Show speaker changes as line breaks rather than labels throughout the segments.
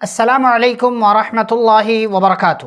السلام علیکم ورحمۃ اللہ وبرکاتہ۔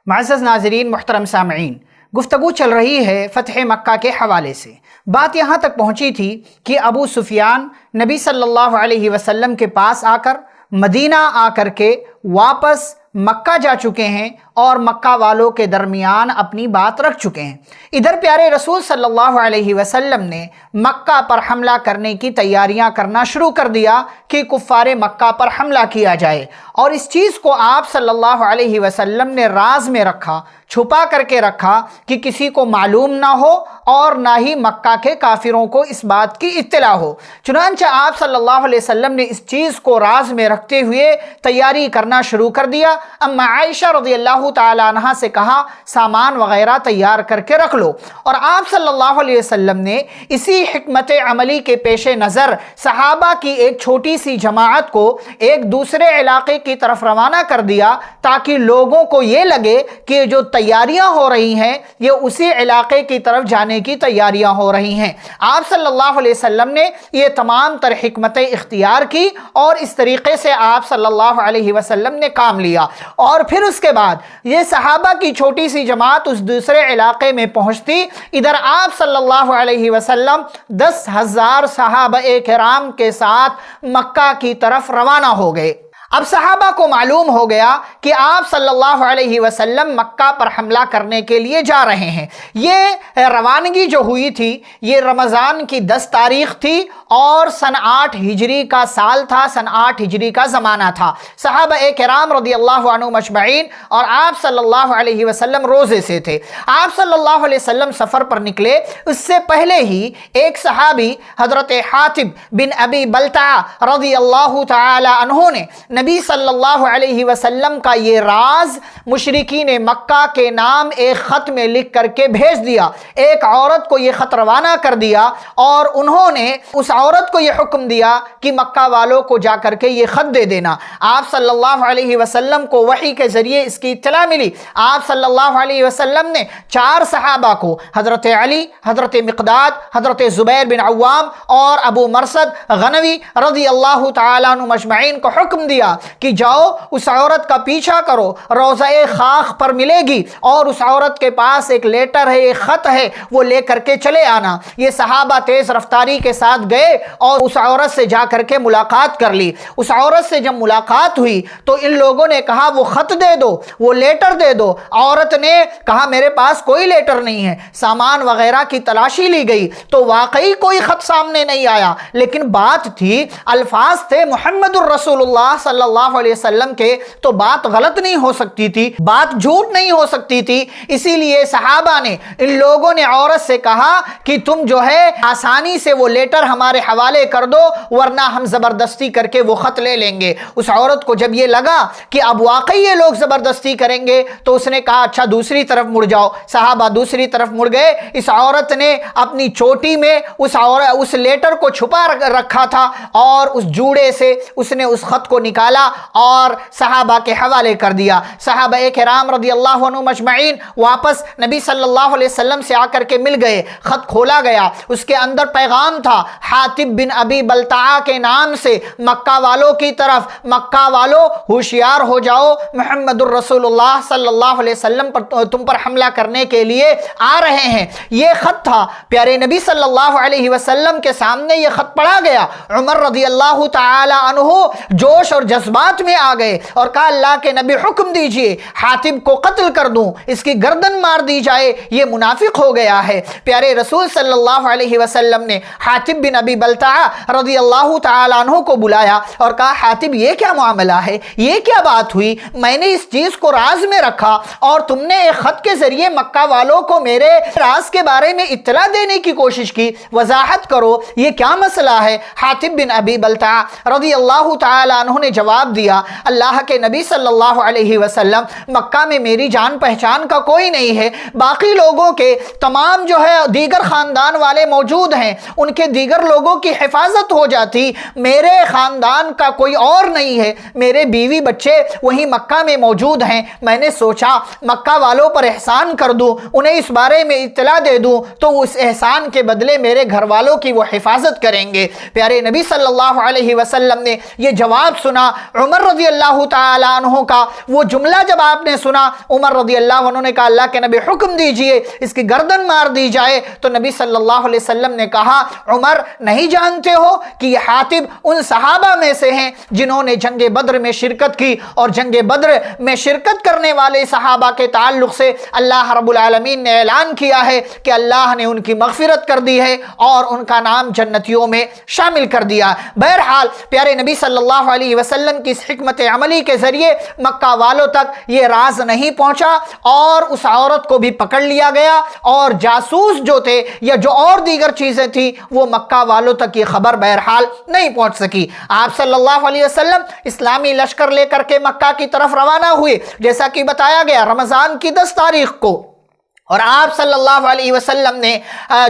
معزز ناظرین، محترم سامعین، گفتگو چل رہی ہے فتح مکہ کے حوالے سے۔ بات یہاں تک پہنچی تھی کہ ابو سفیان نبی صلی اللہ علیہ وسلم کے پاس آ کر مدینہ آ کر کے واپس مکہ جا چکے ہیں اور مکہ والوں کے درمیان اپنی بات رکھ چکے ہیں۔ ادھر پیارے رسول صلی اللہ علیہ وسلم نے مکہ پر حملہ کرنے کی تیاریاں کرنا شروع کر دیا کہ کفار مکہ پر حملہ کیا جائے، اور اس چیز کو آپ صلی اللہ علیہ وسلم نے راز میں رکھا، چھپا کر کے رکھا کہ کسی کو معلوم نہ ہو اور نہ ہی مکہ کے کافروں کو اس بات کی اطلاع ہو۔ چنانچہ آپ صلی اللہ علیہ وسلم نے اس چیز کو راز میں رکھتے ہوئے تیاری کرنا شروع کر دیا۔ اما عائشہ رضی اللہ تعالی عنہا سے کہا سامان وغیرہ تیار کر کے رکھ لو، اور آپ صلی اللہ علیہ وسلم نے اسی حکمت عملی کے پیش نظر صحابہ کی ایک چھوٹی سی جماعت کو ایک دوسرے علاقے کی طرف روانہ کر دیا تاکہ لوگوں کو یہ لگے کہ جو تیاریاں ہو رہی ہیں یہ اسی علاقے کی طرف جانے کی تیاریاں ہو رہی ہیں۔ آپ صلی اللہ علیہ وسلم نے یہ تمام تر حکمتیں اختیار کی اور اس طریقے سے آپ صلی اللہ علیہ وسلم نے کام لیا، اور پھر اس کے بعد یہ صحابہ کی چھوٹی سی جماعت اس دوسرے علاقے میں پہنچتی۔ ادھر آپ صلی اللہ علیہ وسلم 10,000 صحابہ کرام کے ساتھ مکہ کی طرف روانہ ہو گئے۔ اب صحابہ کو معلوم ہو گیا کہ آپ صلی اللہ علیہ وسلم مکہ پر حملہ کرنے کے لیے جا رہے ہیں۔ یہ روانگی جو ہوئی تھی یہ رمضان کی 10 تاریخ تھی اور سن 8 ہجری کا سال تھا، سن 8 ہجری کا زمانہ تھا۔ صحابہ کرام رضی اللہ عنہم اجمعین اور آپ صلی اللہ علیہ وسلم روزے سے تھے۔ آپ صلی اللہ علیہ وسلم سفر پر نکلے، اس سے پہلے ہی ایک صحابی حضرت حاتب بن ابی بلتعہ رضی اللہ تعالی عنہ نے نبی صلی اللہ علیہ وسلم کا یہ راز مشرکین مکہ کے نام ایک خط میں لکھ کر کے بھیج دیا۔ ایک عورت کو یہ خط روانہ کر دیا اور انہوں نے اس عورت کو یہ حکم دیا کہ مکہ والوں کو جا کر کے یہ خط دے دینا۔ آپ صلی اللہ علیہ وسلم کو وحی کے ذریعے اس کی اطلاع ملی۔ آپ صلی اللہ علیہ وسلم نے 4 صحابہ کو، حضرت علی، حضرت مقداد، حضرت زبیر بن عوام اور ابو مرثد غنوی رضی اللہ تعالیٰ عنہ مجمعین کو حکم دیا کہ جاؤ اس عورت کا پیچھا کرو، روضہ خاخ پر ملے گی اور اس عورت کے پاس ایک لیٹر ہے، ایک خط ہے، وہ لے کر کے چلے آنا۔ یہ صحابہ تیز رفتاری کے ساتھ گئے اور اس عورت سے جا کر کے ملاقات کر لی۔ اس عورت سے جب ملاقات ہوئی تو ان لوگوں نے کہا وہ خط دے دو، وہ لیٹر دے دو۔ عورت نے کہا میرے پاس کوئی لیٹر نہیں ہے۔ سامان وغیرہ کی تلاشی لی گئی تو واقعی کوئی خط سامنے نہیں آیا، لیکن بات تھی، الفاظ تھے محمد الرسول اللہ صلی اللہ علیہ وسلم کے، تو بات غلط نہیں ہو سکتی تھی، بات جھوٹ نہیں ہو سکتی تھی۔ اسی لیے صحابہ نے، ان لوگوں نے عورت سے کہا کہ تم جو ہے آسانی سے وہ لیٹر ہمارے حوالے کر دو ورنہ ہم زبردستی کر کے وہ خط لے لیں گے۔ اس عورت کو جب یہ لگا کہ اب واقعی یہ لوگ زبردستی کریں گے تو اس نے کہا اچھا دوسری طرف مڑ جاؤ۔ صحابہ دوسری طرف مڑ گئے۔ اس عورت نے اپنی چوٹی میں اس لیٹر کو چھپا رکھا تھا اور اس جوڑے سے اس نے اس خط کو نکالا اور صحابہ کے حوالے کر دیا۔ صحابہ کرام رضی اللہ عنہم اجمعین واپس نبی صلی اللہ علیہ وسلم سے آ کر کے مل گئے۔ خط کھولا گیا، اس کے اندر پیغام تھا حاتب بن ابی بلتعہ کے نام سے مکہ والوں کی طرف، مکہ والوں ہوشیار ہو جاؤ، محمد الرسول اللہ صلی اللہ علیہ وسلم پر تم پر حملہ کرنے کے لیے آ رہے ہیں۔ یہ خط تھا، پیارے نبی صلی اللہ علیہ وسلم کے سامنے یہ خط پڑھا گیا۔ عمر رضی اللہ تعالی عنہ جوش اور جذبات میں آ گئے اور کہا اللہ کے نبی حکم دیجئے حاتب کو قتل کر دوں، اس کی گردن مار دی جائے، یہ منافق ہو گیا ہے۔ پیارے رسول صلی اللہ علیہ وسلم نے حاتب بن ابی بلتعہ رضی اللہ تعالی عنہ کو بلایا اور کہا حاتب یہ کیا معاملہ ہے، یہ کیا بات ہوئی؟ میں نے اس چیز کو راز میں رکھا اور تم نے ایک خط کے ذریعے مکہ والوں کو میرے راز کے بارے میں اطلاع دینے کی کوشش کی، وضاحت کرو یہ کیا مسئلہ ہے؟ حاتب بن ابی بلتعہ رضی اللہ تعالی عنہ نے جواب دیا اللہ کے نبی صلی اللہ علیہ وسلم مکہ میں میری جان پہچان کا کوئی نہیں ہے، باقی لوگوں کے تمام جو ہے دیگر خاندان والے موجود ہیں، ان کے دیگر لوگوں کی حفاظت ہو جاتی، میرے خاندان کا کوئی اور نہیں ہے، میرے بیوی بچے وہیں مکہ میں موجود ہیں، میں نے سوچا مکہ والوں پر احسان کر دوں، انہیں اس بارے میں اطلاع دے دوں تو اس احسان کے بدلے میرے گھر والوں کی وہ حفاظت کریں گے۔ پیارے نبی صلی اللہ علیہ وسلم نے یہ جواب سنا عمر رضی اللہ تعالیٰ عنہ کا وہ جملہ جب آپ نے سنا، عمر رضی اللہ عنہ نے کہا اللہ کے نبی حکم دیجئے اس کی گردن مار دی جائے، تو نبی صلی اللہ علیہ وسلم نے کہا عمر نہیں جانتے ہو کہ یہ حاطب ان صحابہ میں سے ہیں جنہوں نے جنگ بدر میں شرکت کی، اور جنگ بدر میں شرکت کرنے والے صحابہ کے تعلق سے اللہ رب العالمین نے اعلان کیا ہے کہ اللہ نے ان کی مغفرت کر دی ہے اور ان کا نام جنتیوں میں شامل کر دیا۔ بہرحال پیارے نبی صلی اللہ علیہ وسلم کی اس حکمت عملی کے ذریعے مکہ والوں تک یہ راز نہیں پہنچا اور اس عورت کو بھی پکڑ لیا گیا، اور جاسوس جو تھے یا جو اور دیگر چیزیں تھیں وہ مکہ والوں تک یہ خبر بہرحال نہیں پہنچ سکی۔ آپ صلی اللہ علیہ وسلم اسلامی لشکر لے کر کے مکہ کی طرف روانہ ہوئے، جیسا کہ بتایا گیا رمضان کی 10 تاریخ کو، اور آپ صلی اللہ علیہ وسلم نے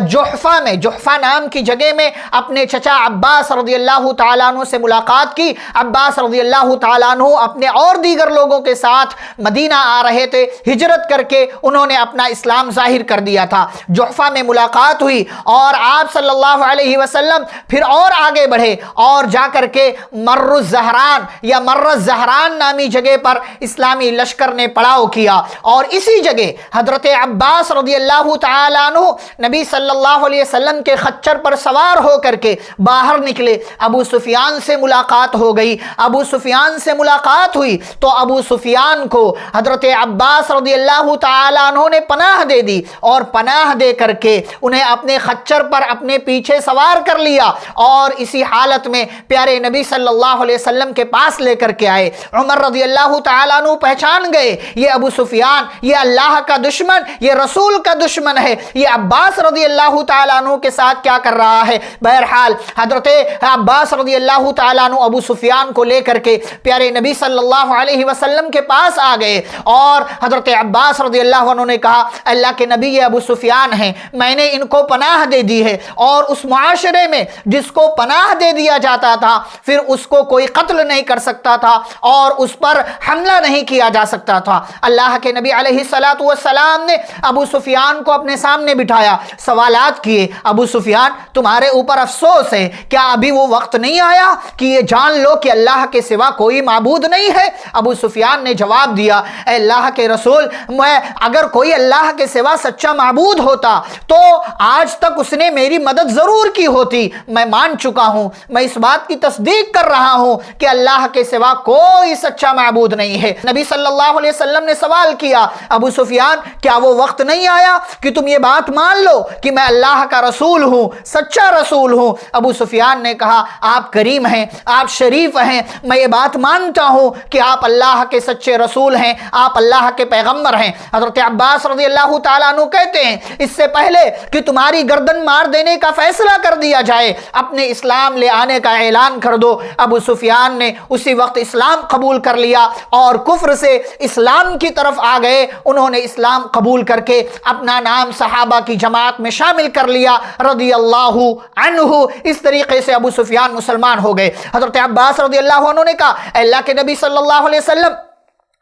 جحفہ نام کی جگہ میں اپنے چچا عباس رضی اللہ تعالیٰ عنہ سے ملاقات کی۔ عباس رضی اللہ تعالیٰ عنہ اپنے اور دیگر لوگوں کے ساتھ مدینہ آ رہے تھے، ہجرت کر کے انہوں نے اپنا اسلام ظاہر کر دیا تھا۔ جحفہ میں ملاقات ہوئی اور آپ صلی اللہ علیہ وسلم پھر اور آگے بڑھے اور جا کر کے مر الزہران نامی جگہ پر اسلامی لشکر نے پڑاؤ کیا، اور اسی جگہ حضرت عباس رضی اللہ تعالیٰ عنہ نبی صلی اللہ علیہ وسلم کے خچر پر سوار ہو کر کے باہر نکلے۔ ابو سفیان سے ملاقات ہو گئی، ابو سفیان سے ملاقات ہوئی تو ابو سفیان کو حضرت عباس رضی اللہ تعالیٰ عنہ نے پناہ دے دی، اور پناہ دے کر کے انہیں اپنے خچر پر اپنے پیچھے سوار کر لیا، اور اسی حالت میں پیارے نبی صلی اللہ علیہ وسلم کے پاس لے کر کے آئے۔ عمر رضی اللہ تعالیٰ عنہ پہچان گئے یہ ابو سفیان، یہ اللہ کا دشمن، یہ رسول کا دشمن ہے، یہ عباس رضی اللہ تعالیٰ عنہ کے ساتھ کیا کر رہا ہے۔ بہرحال حضرت عباس رضی اللہ تعالیٰ عنہ ابو سفیان کو لے کر کے پیارے نبی صلی اللہ علیہ وسلم کے پاس آ گئے، اور حضرت عباس رضی اللہ عنہ نے کہا اللہ کے نبی یہ ابو سفیان ہیں، میں نے ان کو پناہ دے دی ہے، اور اس معاشرے میں جس کو پناہ دے دیا جاتا تھا پھر اس کو کوئی قتل نہیں کر سکتا تھا اور اس پر حملہ نہیں کیا جا سکتا تھا۔ اللہ کے نبی علیہ السلام نے ابو سفیان کو اپنے سامنے بٹھایا، سوالات کیے، ابو سفیان تمہارے اوپر افسوس ہے، کیا ابھی وہ وقت نہیں آیا کہ یہ جان لو کہ اللہ کے سوا کوئی معبود نہیں ہے؟ ابو سفیان نے جواب دیا اے اللہ کے رسول، میں اگر کوئی اللہ کے سوا سچا معبود ہوتا تو آج تک اس نے میری مدد ضرور کی ہوتی، میں مان چکا ہوں، میں اس بات کی تصدیق کر رہا ہوں کہ اللہ کے سوا کوئی سچا معبود نہیں ہے۔ نبی صلی اللہ علیہ وسلم نے سوال کیا ابو سفیان کیا وہ وقت نہیں آیا کہ تم یہ بات مان لو کہ میں اللہ کا رسول ہوں، سچا رسول ہوں؟ ابو سفیان نے کہا آپ کریم ہیں، آپ شریف ہیں، میں یہ بات مانتا ہوں کہ آپ اللہ کے سچے رسول ہیں، آپ اللہ کے پیغمبر ہیں۔ حضرت عباس رضی اللہ تعالیٰ عنہ کہتے ہیں اس سے پہلے کہ تمہاری گردن مار دینے کا فیصلہ کر دیا جائے اپنے اسلام لے آنے کا اعلان کر دو۔ ابو سفیان نے اسی وقت اسلام قبول کر لیا اور کفر سے اسلام کی طرف آ گئے، انہوں نے اسلام قبول کر کے اپنا نام صحابہ کی جماعت میں شامل کر لیا رضی اللہ عنہ۔ اس طریقے سے ابو سفیان مسلمان ہو گئے۔ حضرت عباس رضی اللہ عنہ نے کہا اللہ کے نبی صلی اللہ علیہ وسلم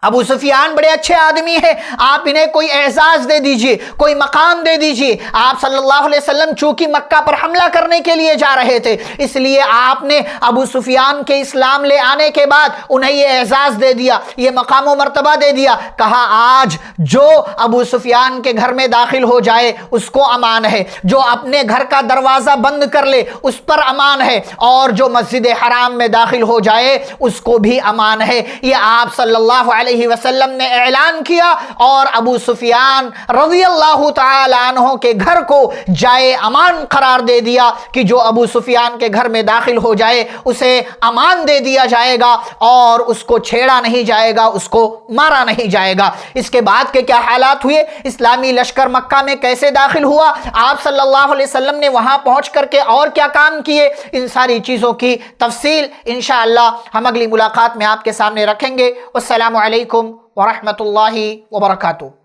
ابو سفیان بڑے اچھے آدمی ہیں، آپ انہیں کوئی اعزاز دے دیجئے، کوئی مقام دے دیجئے۔ آپ صلی اللہ علیہ وسلم چونکہ مکہ پر حملہ کرنے کے لیے جا رہے تھے اس لیے آپ نے ابو سفیان کے اسلام لے آنے کے بعد انہیں یہ اعزاز دے دیا، یہ مقام و مرتبہ دے دیا، کہا آج جو ابو سفیان کے گھر میں داخل ہو جائے اس کو امان ہے، جو اپنے گھر کا دروازہ بند کر لے اس پر امان ہے، اور جو مسجد حرام میں داخل ہو جائے اس کو بھی امان ہے۔ یہ آپ صلی اللہ علیہ وسلم نے اعلان کیا، اور ابو سفیان رضی اللہ تعالی عنہ کے گھر کو جائے امان قرار دے دیا کہ جو ابو سفیان کے گھر میں داخل ہو جائے اسے امان دے دیا جائے گا اور اس کو چھیڑا نہیں جائے گا، اس کو مارا نہیں جائے گا۔ اس کے بعد کے کیا حالات ہوئے، اسلامی لشکر مکہ میں کیسے داخل ہوا، آپ صلی اللہ علیہ وسلم نے وہاں پہنچ کر کے اور کیا کام کیے، ان ساری چیزوں کی تفصیل انشاءاللہ ہم اگلی ملاقات میں آپ کے سامنے رکھیں گے۔ والسلام علیکم ورحمۃ اللہ وبرکاتہ۔